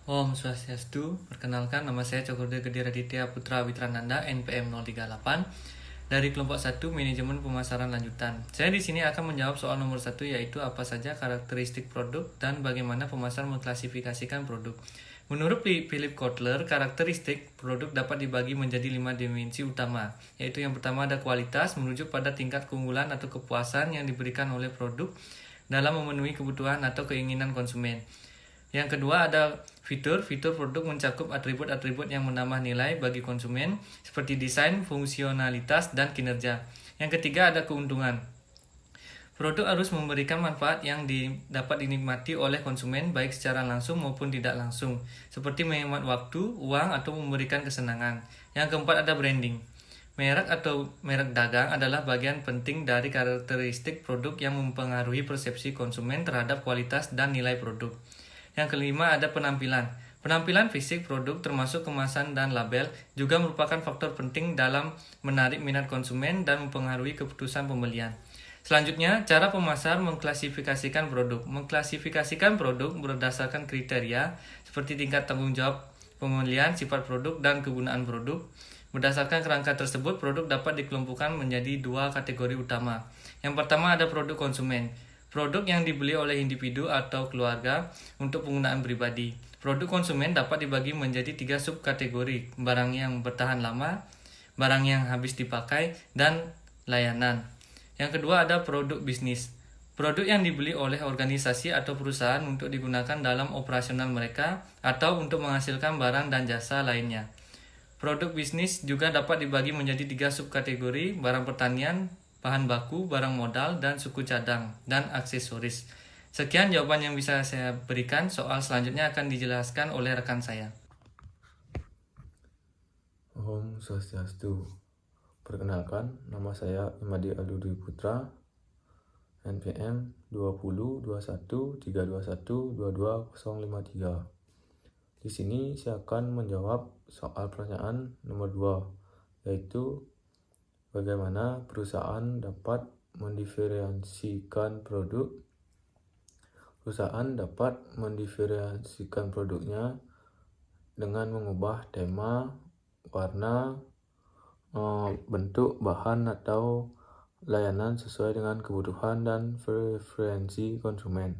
Om Swastiastu, perkenalkan nama saya Cokorda Gede Raditya Putra Witrananda, NPM 038 dari kelompok 1 Manajemen Pemasaran Lanjutan. Saya di sini akan menjawab soal nomor 1, yaitu apa saja karakteristik produk dan bagaimana pemasar mengklasifikasikan produk. Menurut Philip Kotler, karakteristik produk dapat dibagi menjadi 5 dimensi utama, yaitu yang pertama ada kualitas, merujuk pada tingkat keunggulan atau kepuasan yang diberikan oleh produk dalam memenuhi kebutuhan atau keinginan konsumen. Yang kedua ada fitur produk mencakup atribut-atribut yang menambah nilai bagi konsumen seperti desain, fungsionalitas, dan kinerja. Yang ketiga ada keuntungan. Produk harus memberikan manfaat yang dapat dinikmati oleh konsumen baik secara langsung maupun tidak langsung, seperti menghemat waktu, uang, atau memberikan kesenangan. Yang keempat ada branding. Merek atau merek dagang adalah bagian penting dari karakteristik produk yang mempengaruhi persepsi konsumen terhadap kualitas dan nilai produk. Yang kelima ada penampilan. Penampilan fisik produk termasuk kemasan dan label juga merupakan faktor penting dalam menarik minat konsumen dan mempengaruhi keputusan pembelian. Selanjutnya, cara pemasar mengklasifikasikan produk. Mengklasifikasikan produk berdasarkan kriteria seperti tingkat tanggung jawab pembelian, sifat produk, dan kegunaan produk. Berdasarkan kerangka tersebut, produk dapat dikelompokkan menjadi 2 kategori utama. Yang pertama ada produk konsumen. Produk yang dibeli oleh individu atau keluarga untuk penggunaan pribadi. Produk konsumen dapat dibagi menjadi 3 subkategori, barang yang bertahan lama, barang yang habis dipakai, dan layanan. Yang kedua ada produk bisnis. Produk yang dibeli oleh organisasi atau perusahaan untuk digunakan dalam operasional mereka atau untuk menghasilkan barang dan jasa lainnya. Produk bisnis juga dapat dibagi menjadi 3 subkategori, barang pertanian, bahan baku, barang modal, dan suku cadang, dan aksesoris. Sekian jawaban yang bisa saya berikan. Soal selanjutnya akan dijelaskan oleh rekan saya. Om Swastiastu. Perkenalkan, nama saya Imadi Aludi Putra, NPM 20 21 321 22053. Di sini saya akan menjawab soal pertanyaan nomor 2, yaitu bagaimana perusahaan dapat mendiferensikan produk. Perusahaan dapat mendiferensikan produknya dengan mengubah tema, warna, bentuk, bahan, atau layanan sesuai dengan kebutuhan dan preferensi konsumen.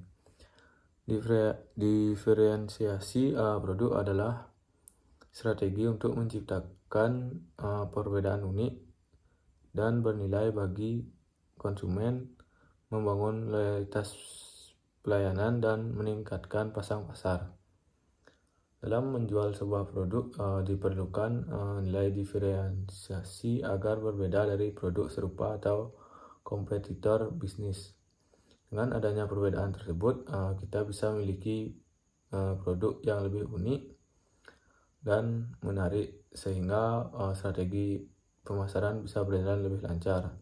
Diferensiasi produk adalah strategi untuk menciptakan perbedaan unik dan bernilai bagi konsumen, membangun loyalitas pelayanan, dan meningkatkan pasang pasar. Dalam menjual sebuah produk diperlukan nilai diferensiasi agar berbeda dari produk serupa atau kompetitor bisnis. Dengan adanya perbedaan tersebut, kita bisa memiliki produk yang lebih unik dan menarik sehingga strategi pemasaran bisa berjalan lebih lancar.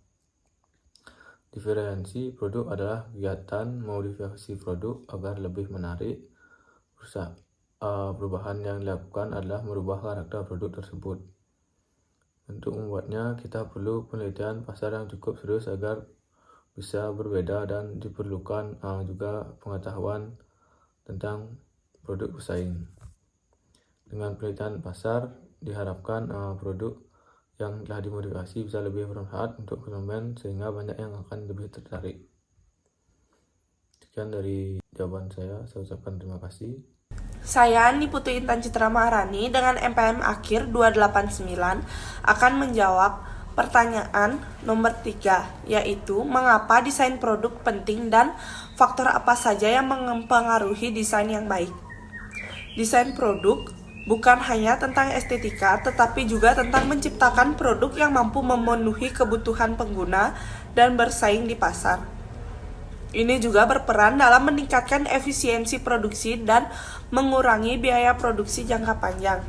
Diferensi produk adalah kegiatan modifikasi produk agar lebih menarik. Perubahan yang dilakukan adalah merubah karakter produk tersebut. Untuk membuatnya, kita perlu penelitian pasar yang cukup serius agar bisa berbeda, dan diperlukan juga pengetahuan tentang produk pesaing. Dengan penelitian pasar, diharapkan produk yang telah dimodifikasi bisa lebih bermanfaat untuk konsumen sehingga banyak yang akan lebih tertarik. Sekian dari jawaban saya ucapkan terima kasih. Saya Niputu Intan Citra Maharani dengan MPM akhir 289 akan menjawab pertanyaan nomor 3, yaitu mengapa desain produk penting dan faktor apa saja yang mempengaruhi desain yang baik. Desain produk bukan hanya tentang estetika, tetapi juga tentang menciptakan produk yang mampu memenuhi kebutuhan pengguna dan bersaing di pasar. Ini juga berperan dalam meningkatkan efisiensi produksi dan mengurangi biaya produksi jangka panjang.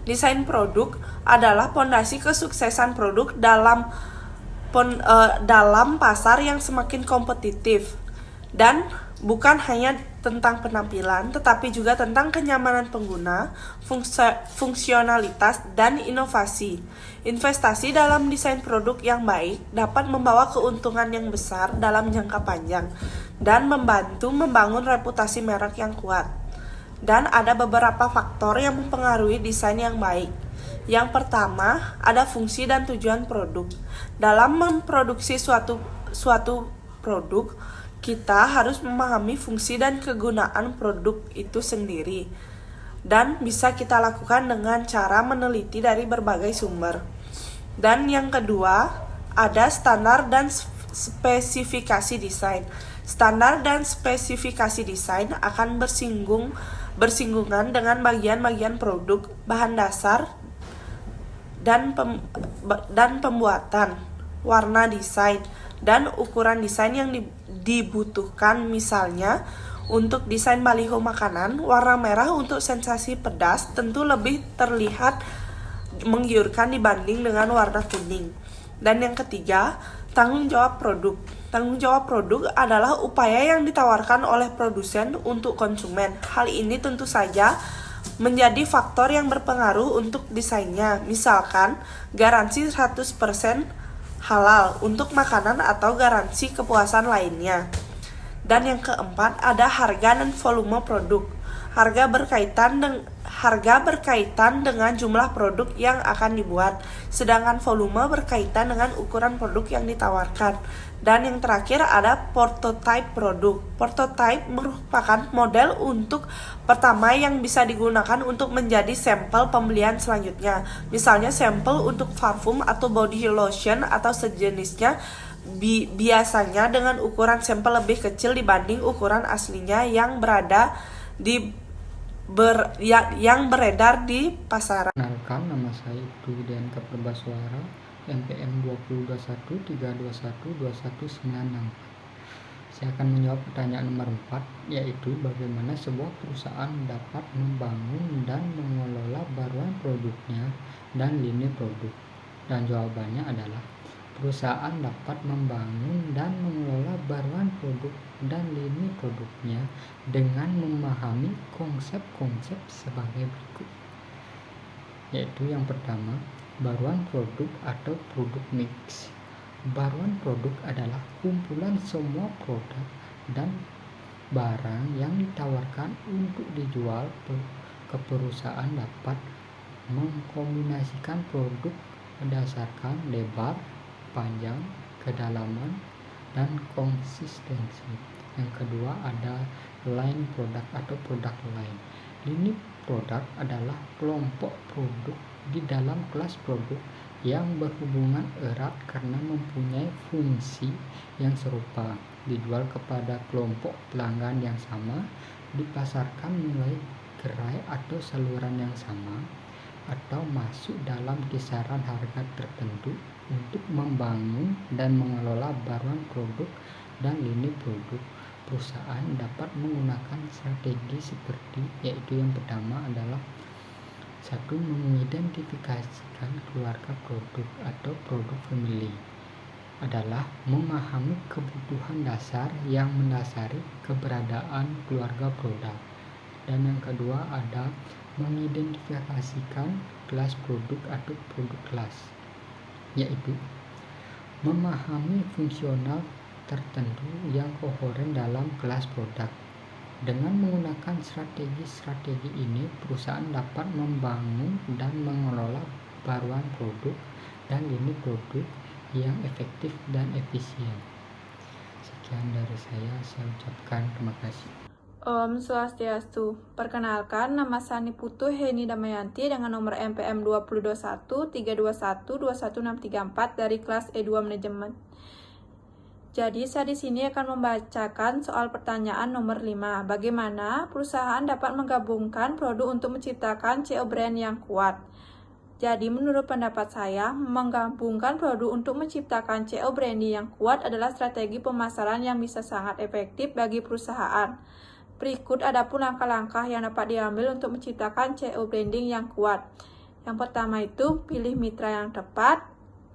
Desain produk adalah pondasi kesuksesan produk dalam pasar yang semakin kompetitif, dan bukan hanya tentang penampilan, tetapi juga tentang kenyamanan pengguna, fungsionalitas, dan inovasi. Investasi dalam desain produk yang baik dapat membawa keuntungan yang besar dalam jangka panjang dan membantu membangun reputasi merek yang kuat. Dan ada beberapa faktor yang mempengaruhi desain yang baik. Yang pertama, ada fungsi dan tujuan produk. Dalam memproduksi suatu produk, kita harus memahami fungsi dan kegunaan produk itu sendiri. Dan bisa kita lakukan dengan cara meneliti dari berbagai sumber. Dan yang kedua, ada standar dan spesifikasi desain. Standar dan spesifikasi desain akan bersinggungan dengan bagian-bagian produk, bahan dasar, dan pembuatan, warna desain, dan ukuran desain yang dibutuhkan. Misalnya, untuk desain baliho makanan, warna merah untuk sensasi pedas tentu lebih terlihat menggiurkan dibanding dengan warna kuning. Dan yang ketiga, tanggung jawab produk. Tanggung jawab produk adalah upaya yang ditawarkan oleh produsen untuk konsumen. Hal ini tentu saja menjadi faktor yang berpengaruh untuk desainnya. Misalkan, garansi 100% halal untuk makanan atau garansi kepuasan lainnya. Dan yang keempat, ada harga dan volume produk. Harga berkaitan dengan jumlah produk yang akan dibuat, sedangkan volume berkaitan dengan ukuran produk yang ditawarkan. Dan yang terakhir ada prototype produk. Prototype merupakan model untuk pertama yang bisa digunakan untuk menjadi sampel pembelian selanjutnya. Misalnya sampel untuk parfum atau body lotion atau sejenisnya, biasanya dengan ukuran sampel lebih kecil dibanding ukuran aslinya yang beredar di pasaran. Kenalkan, nama saya Ibtu Widianka Perbasuara, NPM 2021-321-2196. Saya akan menjawab pertanyaan nomor 4, yaitu bagaimana sebuah perusahaan dapat membangun dan mengelola baruan produknya dan lini produk. Dan jawabannya adalah perusahaan dapat membangun dan mengelola baruan produk dan lini produknya dengan memahami konsep-konsep sebagai berikut. Yaitu yang pertama, baruan produk atau produk mix. Baruan produk adalah kumpulan semua produk dan barang yang ditawarkan untuk dijual ke perusahaan dapat mengkombinasikan produk berdasarkan lebar, panjang, kedalaman, dan konsistensi. Yang kedua ada line produk atau produk line. Lini produk adalah kelompok produk di dalam kelas produk yang berhubungan erat karena mempunyai fungsi yang serupa, dijual kepada kelompok pelanggan yang sama, dipasarkan melalui gerai atau saluran yang sama, atau masuk dalam kisaran harga tertentu. Untuk membangun dan mengelola baruan produk dan lini produk, perusahaan dapat menggunakan strategi seperti, yaitu yang pertama adalah 1. Mengidentifikasikan keluarga produk atau produk family, adalah memahami kebutuhan dasar yang mendasari keberadaan keluarga produk. Dan yang kedua ada mengidentifikasikan kelas produk atau produk kelas, yaitu memahami fungsional tertentu yang kohoren dalam kelas produk. Dengan menggunakan strategi-strategi ini, perusahaan dapat membangun dan mengelola baruan produk dan lini produk yang efektif dan efisien. Sekian dari saya ucapkan terima kasih. Om Swastiastu. Perkenalkan, nama Sani Putu Heni Damayanti dengan nomor NPM 2021-321-21634 dari kelas E2 Manajemen. Jadi, saya di sini akan membacakan soal pertanyaan nomor 5. Bagaimana perusahaan dapat menggabungkan produk untuk menciptakan CO brand yang kuat? Jadi, menurut pendapat saya, menggabungkan produk untuk menciptakan CO branding yang kuat adalah strategi pemasaran yang bisa sangat efektif bagi perusahaan. Berikut adapun langkah-langkah yang dapat diambil untuk menciptakan CO branding yang kuat. Yang pertama itu, pilih mitra yang tepat.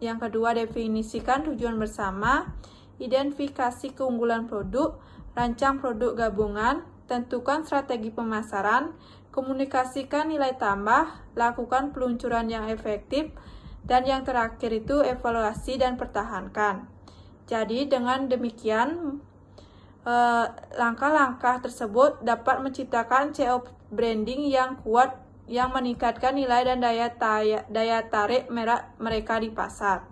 Yang kedua, definisikan tujuan bersama. Identifikasi keunggulan produk. Rancang produk gabungan. Tentukan strategi pemasaran. Komunikasikan nilai tambah. Lakukan peluncuran yang efektif. Dan yang terakhir itu, evaluasi dan pertahankan. Jadi, dengan demikian, Langkah-langkah tersebut dapat menciptakan CO branding yang kuat yang meningkatkan nilai dan daya tarik mereka di pasar.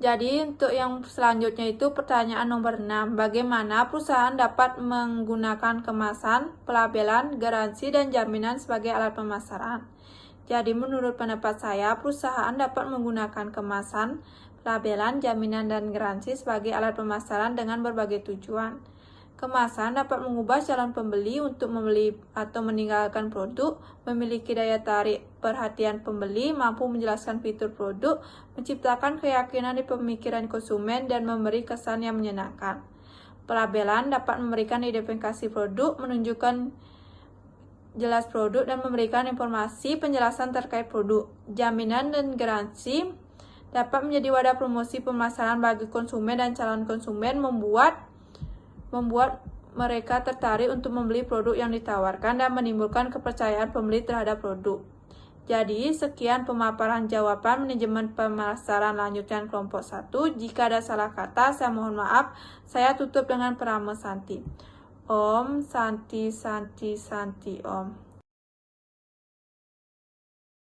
Jadi untuk yang selanjutnya itu pertanyaan nomor 6. Bagaimana perusahaan dapat menggunakan kemasan, pelabelan, garansi, dan jaminan sebagai alat pemasaran? Jadi menurut pendapat saya, perusahaan dapat menggunakan kemasan, pelabelan, jaminan, dan garansi sebagai alat pemasaran dengan berbagai tujuan. Kemasan dapat mengubah calon pembeli untuk membeli atau meninggalkan produk, memiliki daya tarik perhatian pembeli, mampu menjelaskan fitur produk, menciptakan keyakinan di pemikiran konsumen, dan memberi kesan yang menyenangkan. Pelabelan dapat memberikan identifikasi produk, menunjukkan jelas produk, dan memberikan informasi penjelasan terkait produk. Jaminan dan garansi dapat menjadi wadah promosi pemasaran bagi konsumen dan calon konsumen, membuat mereka tertarik untuk membeli produk yang ditawarkan dan menimbulkan kepercayaan pembeli terhadap produk. Jadi, sekian pemaparan jawaban manajemen pemasaran lanjutan kelompok 1. Jika ada salah kata, saya mohon maaf. Saya tutup dengan Parama Santi. Om Santi Santi Santi Om.